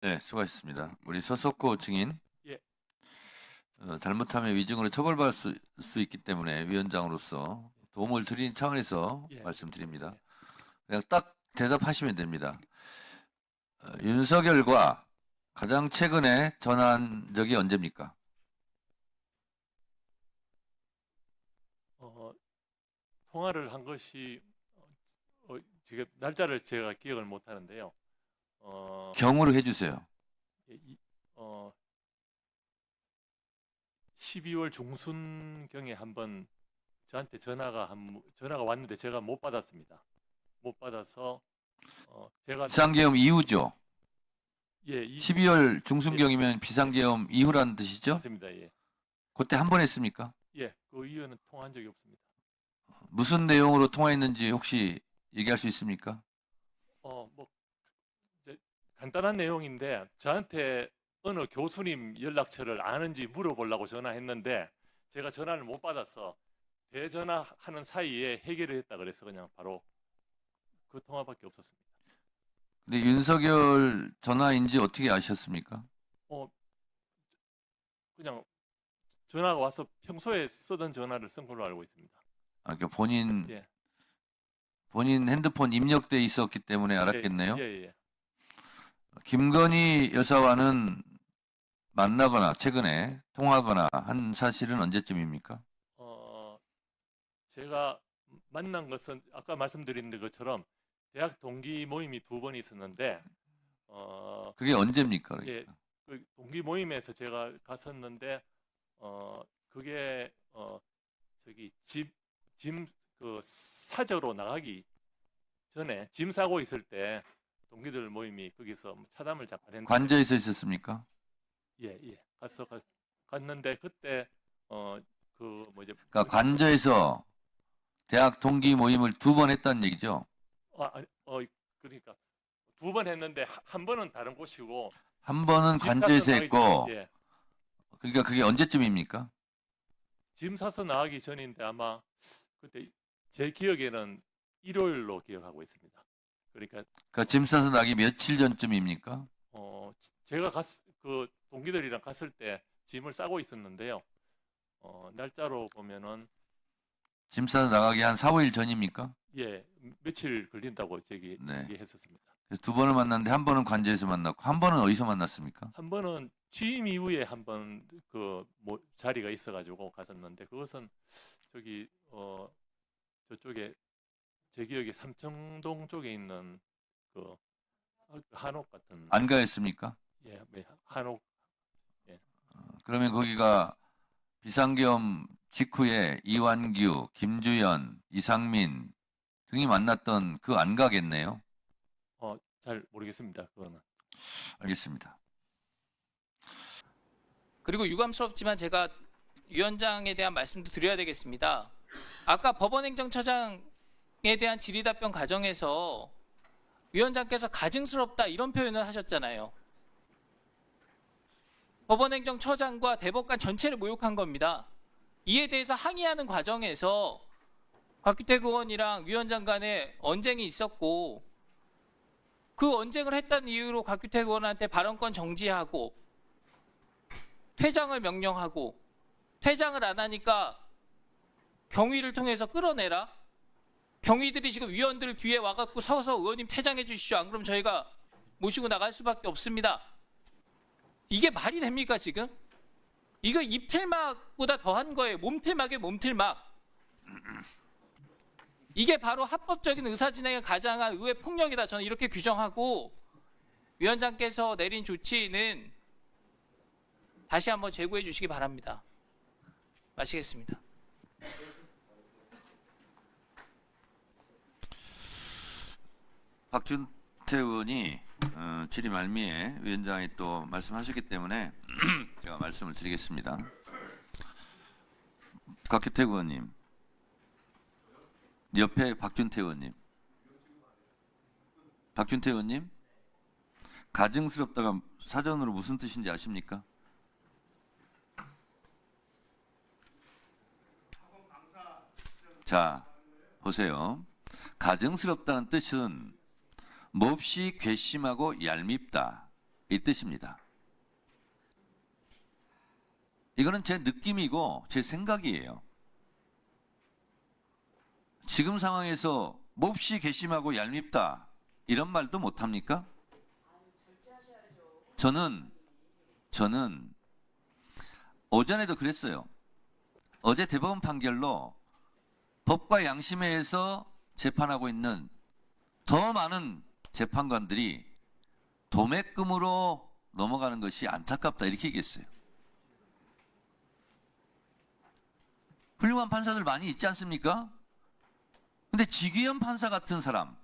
네, 수고하셨습니다. 우리 서석호 증인, 예. 잘못하면 위증으로 처벌받을 수 있기 때문에 위원장으로서 도움을 드리는 차원에서 예. 말씀드립니다. 예. 그냥 딱 대답하시면 됩니다. 윤석열과 가장 최근에 전화한 적이 언제입니까? 통화를 한 것이 지금 날짜를 제가 기억을 못 하는데요. 경우로 해주세요. 예, 12월 중순경에 한번 저한테 전화가 왔는데 제가 못 받았습니다. 못 받아서 제가 비상계엄 이후죠. 예, 12월 중순경이면 비상계엄 이후라는 뜻이죠? 맞습니다. 예. 그때 한 번 했습니까? 예. 그 이후에는 통화한 적이 없습니다. 무슨 내용으로 통화했는지 혹시 얘기할 수 있습니까? 뭐 이제 간단한 내용인데 저한테 어느 교수님 연락처를 아는지 물어보려고 전화했는데 제가 전화를 못 받아서 대전화하는 사이에 해결을 했다 그래서 그냥 바로 그 통화밖에 없었습니다. 근데 윤석열 전화인지 어떻게 아셨습니까? 그냥 전화가 와서 평소에 쓰던 전화를 쓴 걸로 알고 있습니다. 그러니까 예. 본인 핸드폰 입력돼 있었기 때문에 예, 알았겠네요. 예. 김건희 여사와는 만나거나 최근에 통화하거나 한 사실은 언제쯤입니까? 제가 만난 것은 아까 말씀드린 것처럼 대학 동기 모임이 2번 있었는데 그게 언제입니까? 예, 그러니까. 그 동기 모임에서 제가 갔었는데 그게 저기 짐 그 사저로 나가기 전에 짐 싸고 있을 때 동기들 모임이 거기서 차담을 잠깐 했는데 관저에서 있었습니까? 예, 갔는데 그때 그 뭐지 그러니까 관저에서 대학 동기 모임을 2번 했다는 얘기죠. 그러니까 2번 했는데 한 번은 다른 곳이고 한 번은 짐 관저에서 싸서 나가기 했고, 예, 그러니까 그게 언제쯤입니까? 짐 싸서 나가기 전인데 아마 그때 제 기억에는 일요일로 기억하고 있습니다. 그러니까 짐 싸서 나기 며칠 전쯤입니까? 제가 그 동기들이랑 갔을 때 짐을 싸고 있었는데요. 날짜로 보면은 짐 싸서 나가기 한 4, 5일 전입니까? 예, 며칠 걸린다고 네. 얘기했었습니다. 그래서 2번을 만났는데 한 번은 관저에서 만났고 한 번은 어디서 만났습니까? 한 번은 취임 이후에 한 번 그 자리가 있어가지고 갔었는데 그것은 저기 저쪽에 제 기억에 삼청동 쪽에 있는 그 한옥 같은 안가했습니까? 예, 한옥 그러면 거기가 비상계엄 직후에 이완규, 김주연, 이상민 등이 만났던 그 안가겠네요. 잘 모르겠습니다. 그거는. 알겠습니다. 그리고 유감스럽지만 제가 위원장에 대한 말씀도 드려야 되겠습니다. 아까 법원행정처장에 대한 질의답변 과정에서 위원장께서 가증스럽다 이런 표현을 하셨잖아요. 법원행정처장과 대법관 전체를 모욕한 겁니다. 이에 대해서 항의하는 과정에서 곽규택 의원이랑 위원장 간에 언쟁이 있었고 그 언쟁을 했다는 이유로 곽규택 의원한테 발언권 정지하고 퇴장을 명령하고 퇴장을 안 하니까 경위를 통해서 끌어내라. 경위들이 지금 위원들 뒤에 와갖고 서서 의원님 퇴장해 주시죠. 안 그럼 저희가 모시고 나갈 수밖에 없습니다. 이게 말이 됩니까 지금? 이거 입틀막보다 더한 거예요. 몸틀막에 몸틀막. 이게 바로 합법적인 의사진행에 가장한 의회 폭력이다. 저는 이렇게 규정하고 위원장께서 내린 조치는 다시 한번 재고해 주시기 바랍니다. 마치겠습니다. 박준태 의원이 질의 말미에 위원장이 또 말씀하셨기 때문에 제가 말씀을 드리겠습니다. 곽규택 의원님, 옆에 박준태 의원님. 박준태 의원님, 가증스럽다가 사전으로 무슨 뜻인지 아십니까? 자, 보세요. 가증스럽다는 뜻은 몹시 괘씸하고 얄밉다 이 뜻입니다. 이거는 제 느낌이고 제 생각이에요. 지금 상황에서 몹시 괘씸하고 얄밉다 이런 말도 못합니까? 저는 오전에도 그랬어요. 어제 대법원 판결로 법과 양심에서 재판하고 있는 더 많은 재판관들이 도매금으로 넘어가는 것이 안타깝다 이렇게 얘기했어요. 훌륭한 판사들 많이 있지 않습니까? 근데 지기현 판사 같은 사람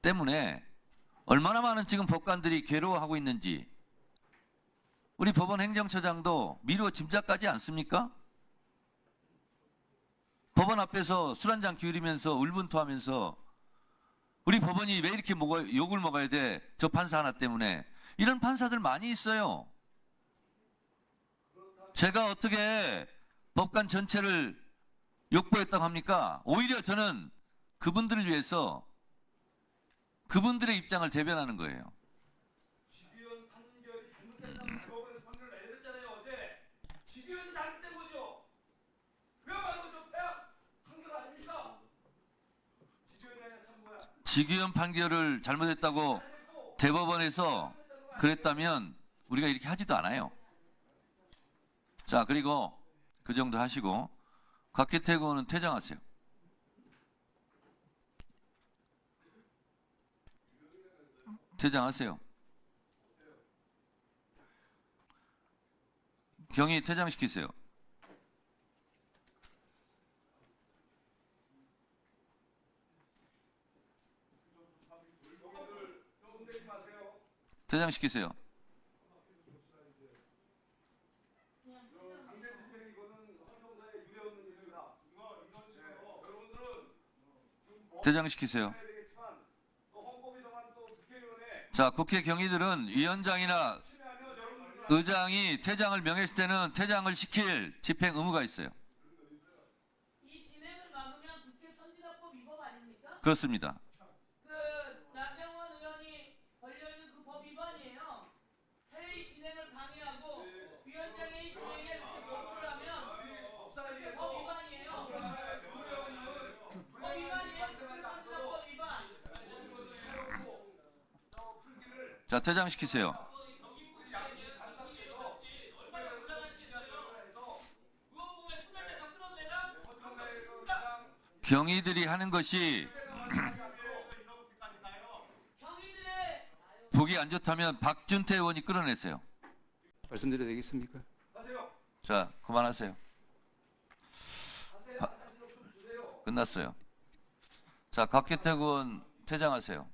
때문에 얼마나 많은 지금 법관들이 괴로워하고 있는지 우리 법원 행정처장도 미루어 짐작까지 않습니까? 법원 앞에서 술 한잔 기울이면서 울분토하면서 우리 법원이 왜 이렇게 욕을 먹어야 돼? 저 판사 하나 때문에. 이런 판사들 많이 있어요. 제가 어떻게 법관 전체를 욕보했다고 합니까? 오히려 저는 그분들을 위해서 그분들의 입장을 대변하는 거예요. 지기현 판결이 잘못됐다고 대법원에서 판결을 내렸잖아요. 어제 지기현이 잘못된 거죠. 그야말로 좀 폐악 판결 아닙니까? 지기현이 아니라 참 뭐야? 지기현 판결을 잘못했다고 대법원에서 그랬다면 우리가 이렇게 하지도 않아요. 자, 그리고 그 정도 하시고 곽혜택 의원은 퇴장하세요. 퇴장하세요. 경위 퇴장시키세요. 퇴장시키세요. 퇴장시키세요. 자, 국회 경위들은 위원장이나 의장이 퇴장을 명했을 때는 퇴장을 시킬 집행 의무가 있어요. 이 진행을 막으면 국회 선진화법 위법 아닙니까? 그렇습니다. 그 나경원 의원이 걸려있는 그 법 위반이에요. 회의 진행을 방해하고 위원장의 진행에 거부를 하면 그게 법 위반이에요. 법 위반이에요. 국회 선진화법 위반. 자, 퇴장시키세요. 경위들이 하는 것이 보기 안 좋다면 박준태 의원이 끌어내세요. 말씀드려도 되겠습니까? 자, 그만하세요. 끝났어요. 자, 곽혜택 의원 퇴장하세요.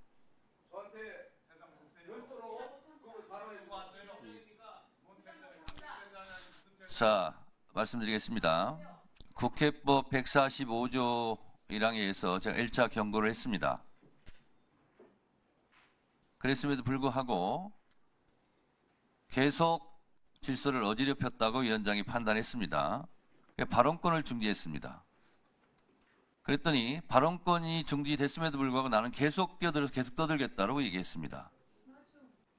자, 말씀드리겠습니다. 국회법 145조 1항에 의해서 제가 1차 경고를 했습니다. 그랬음에도 불구하고 계속 질서를 어지럽혔다고 위원장이 판단했습니다. 발언권을 중지했습니다. 그랬더니 발언권이 중지됐음에도 불구하고 나는 계속 끼어들어서 계속 떠들겠다고 얘기했습니다.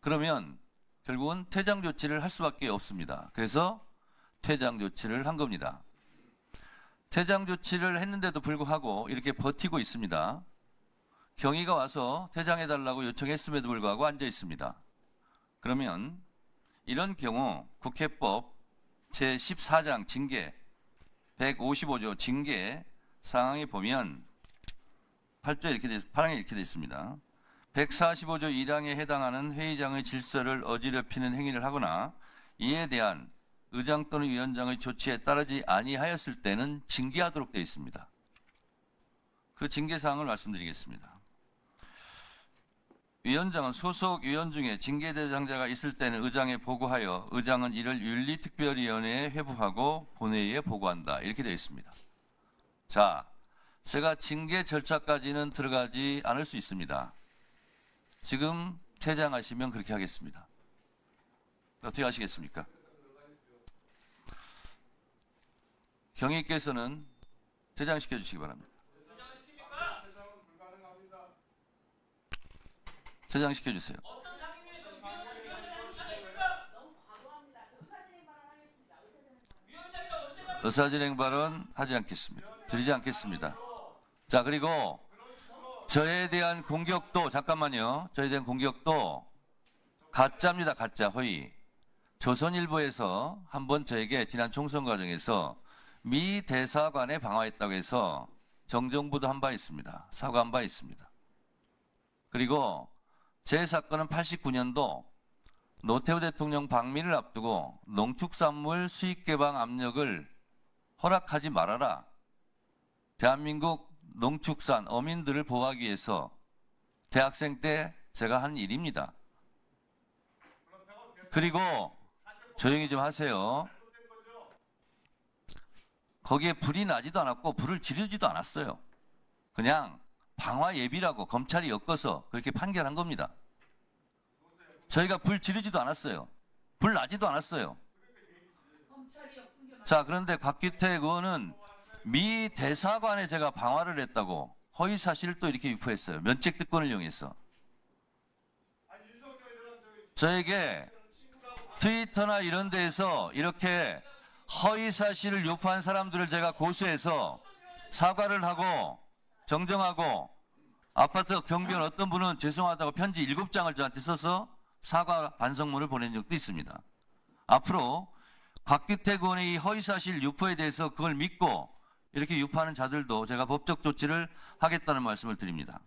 그러면 결국은 퇴장 조치를 할 수밖에 없습니다. 그래서 퇴장 조치를 한 겁니다. 퇴장 조치를 했는데도 불구하고 이렇게 버티고 있습니다. 경위가 와서 퇴장해달라고 요청했음에도 불구하고 앉아 있습니다. 그러면 이런 경우 국회법 제14장 징계 155조 징계 상황에 보면 8항에 이렇게 되어 있습니다. 145조 1항에 해당하는 회의장의 질서를 어지럽히는 행위를 하거나 이에 대한 의장 또는 위원장의 조치에 따르지 아니하였을 때는 징계하도록 되어 있습니다. 그 징계 사항을 말씀드리겠습니다. 위원장은 소속 위원 중에 징계 대상자가 있을 때는 의장에 보고하여 의장은 이를 윤리특별위원회에 회부하고 본회의에 보고한다. 이렇게 되어 있습니다. 자, 제가 징계 절차까지는 들어가지 않을 수 있습니다. 지금 퇴장하시면 그렇게 하겠습니다. 어떻게 하시겠습니까? 경위께서는 퇴장시켜 주시기 바랍니다. 퇴장시켜 주세요. 의사진행 발언 하지 않겠습니다. 드리지 않겠습니다. 자, 그리고 저에 대한 공격도 잠깐만요. 저에 대한 공격도 가짜입니다. 가짜 허위. 조선일보에서 한번 저에게 지난 총선 과정에서 미 대사관에 방화했다고 해서 정정보도 한 바 있습니다. 사과한 바 있습니다. 그리고 제 사건은 89년도 노태우 대통령 방미를 앞두고 농축산물 수입 개방 압력을 허락하지 말아라. 대한민국 농축산 어민들을 보호하기 위해서 대학생 때 제가 한 일입니다. 그리고 조용히 좀 하세요. 거기에 불이 나지도 않았고 불을 지르지도 않았어요. 그냥 방화 예비라고 검찰이 엮어서 그렇게 판결한 겁니다. 저희가 불 지르지도 않았어요. 불 나지도 않았어요. 자, 그런데 곽규택 의원은 미 대사관에 제가 방화를 했다고 허위 사실을 또 이렇게 유포했어요. 면책 특권을 이용해서. 저에게 트위터나 이런 데에서 이렇게 허위 사실을 유포한 사람들을 제가 고소해서 사과를 하고 정정하고 아파트 경비원 어떤 분은 죄송하다고 편지 7장을 저한테 써서 사과 반성문을 보낸 적도 있습니다. 앞으로 곽규택 의원의 이 허위사실 유포에 대해서 그걸 믿고 이렇게 유포하는 자들도 제가 법적 조치를 하겠다는 말씀을 드립니다.